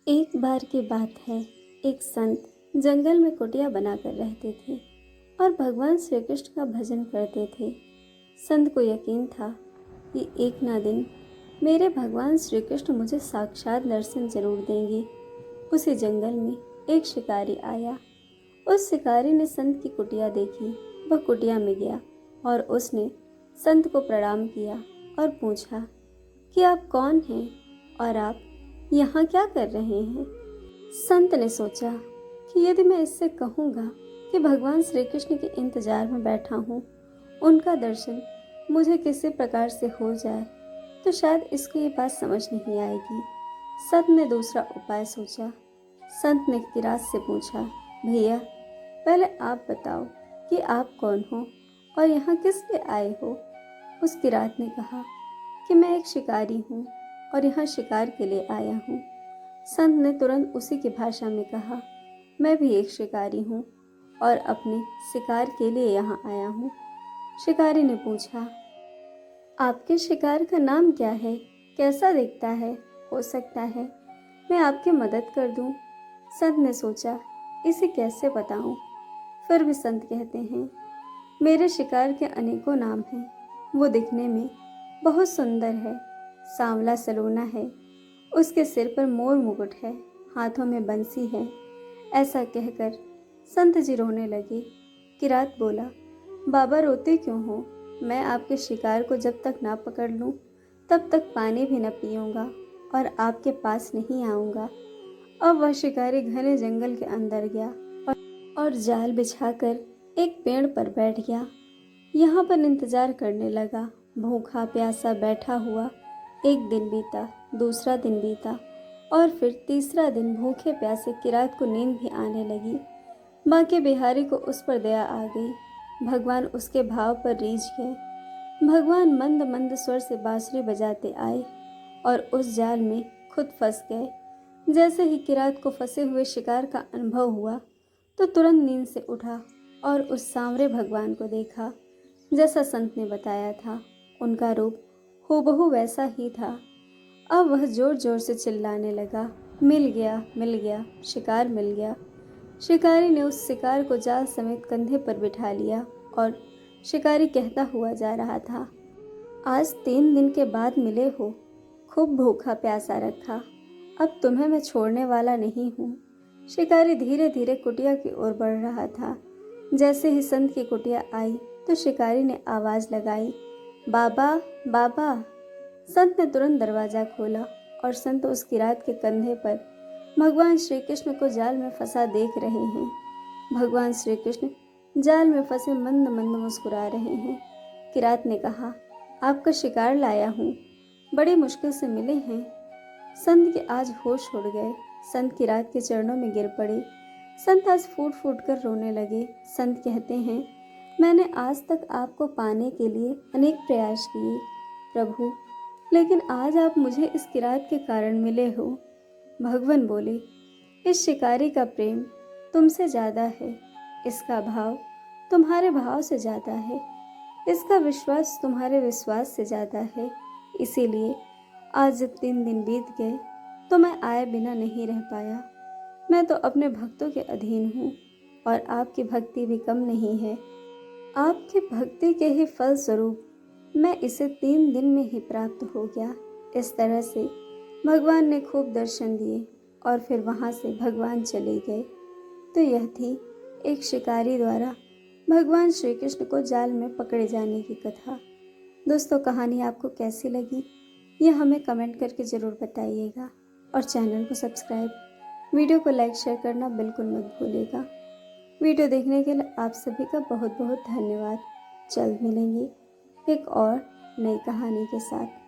एक बार की बात है, एक संत जंगल में कुटिया बनाकर रहते थे और भगवान श्री कृष्ण का भजन करते थे। संत को यकीन था कि एक ना दिन मेरे भगवान श्री कृष्ण मुझे साक्षात दर्शन जरूर देंगे। उसी जंगल में एक शिकारी आया। उस शिकारी ने संत की कुटिया देखी। वह कुटिया में गया और उसने संत को प्रणाम किया और पूछा कि आप कौन हैं और आप यहाँ क्या कर रहे हैं। संत ने सोचा कि यदि मैं इससे कहूँगा कि भगवान श्री कृष्ण के इंतजार में बैठा हूँ, उनका दर्शन मुझे किसी प्रकार से हो जाए, तो शायद इसको ये बात समझ नहीं आएगी। संत ने दूसरा उपाय सोचा। संत ने किरात से पूछा, भैया पहले आप बताओ कि आप कौन हो और यहाँ किस लिए आए हो। उस किरात ने कहा कि मैं एक शिकारी हूँ और यहाँ शिकार के लिए आया हूँ। संत ने तुरंत उसी की भाषा में कहा, मैं भी एक शिकारी हूँ और अपने शिकार के लिए यहाँ आया हूँ। शिकारी ने पूछा, आपके शिकार का नाम क्या है, कैसा दिखता है, हो सकता है मैं आपकी मदद कर दूँ। संत ने सोचा, इसे कैसे बताऊँ। फिर भी संत कहते हैं, मेरे शिकार के अनेकों नाम हैं। वो दिखने में बहुत सुंदर है, सांवला सलोना है, उसके सिर पर मोर मुकुट है, हाथों में बंसी है। ऐसा कहकर संत जी रोने लगे। किरात बोला, बाबा रोते क्यों हो? मैं आपके शिकार को जब तक ना पकड़ लूं, तब तक पानी भी न पीऊंगा और आपके पास नहीं आऊंगा। अब वह शिकारी घने जंगल के अंदर गया और जाल बिछाकर एक पेड़ पर बैठ गया। यहाँ पर इंतजार करने लगा। भूखा प्यासा बैठा हुआ एक दिन बीता, दूसरा दिन बीता और फिर तीसरा दिन भूखे प्यासे किरात को नींद भी आने लगी। बाकी बिहारी को उस पर दया आ गई। भगवान उसके भाव पर रीझ गए। भगवान मंद मंद स्वर से बांसुरी बजाते आए और उस जाल में खुद फंस गए। जैसे ही किरात को फंसे हुए शिकार का अनुभव हुआ तो तुरंत नींद से उठा और उस सांवरे भगवान को देखा जैसा संत ने बताया था। उनका रूप हूबहू वैसा ही था। अब वह जोर जोर से चिल्लाने लगा, मिल गया, मिल गया, शिकार मिल गया। शिकारी ने उस शिकार को जाल समेत कंधे पर बिठा लिया और शिकारी कहता हुआ जा रहा था, आज 3 दिन के बाद मिले हो, खूब भूखा प्यासा रखा, अब तुम्हें मैं छोड़ने वाला नहीं हूँ। शिकारी धीरे धीरे कुटिया की ओर बढ़ रहा था। जैसे ही संत की कुटिया आई तो शिकारी ने आवाज लगाई, बाबा बाबा। संत ने तुरंत दरवाजा खोला और संत उस किरात के कंधे पर भगवान श्री कृष्ण को जाल में फंसा देख रहे हैं। भगवान श्री कृष्ण जाल में फंसे मंद मंद मुस्कुरा रहे हैं। किरात ने कहा, आपका शिकार लाया हूँ, बड़ी मुश्किल से मिले हैं। संत के आज होश उड़ गए। संत किरात के चरणों में गिर पड़े। संत आज फूट फूट कर रोने लगे। संत कहते हैं, मैंने आज तक आपको पाने के लिए अनेक प्रयास किए प्रभु, लेकिन आज आप मुझे इस किरात के कारण मिले हो। भगवान बोले, इस शिकारी का प्रेम तुमसे ज़्यादा है, इसका भाव तुम्हारे भाव से ज़्यादा है, इसका विश्वास तुम्हारे विश्वास से ज़्यादा है। इसीलिए आज जब 3 दिन बीत गए तो मैं आए बिना नहीं रह पाया। मैं तो अपने भक्तों के अधीन हूँ और आपकी भक्ति भी कम नहीं है। आपकी भक्ति के ही फल स्वरूप मैं इसे 3 दिन में ही प्राप्त हो गया। इस तरह से भगवान ने खूब दर्शन दिए और फिर वहाँ से भगवान चले गए। तो यह थी एक शिकारी द्वारा भगवान श्री कृष्ण को जाल में पकड़े जाने की कथा। दोस्तों, कहानी आपको कैसी लगी यह हमें कमेंट करके ज़रूर बताइएगा और चैनल को सब्सक्राइब, वीडियो को लाइक शेयर करना बिल्कुल मत भूलिएगा। वीडियो देखने के लिए आप सभी का बहुत बहुत धन्यवाद। जल्द मिलेंगे एक और नई कहानी के साथ।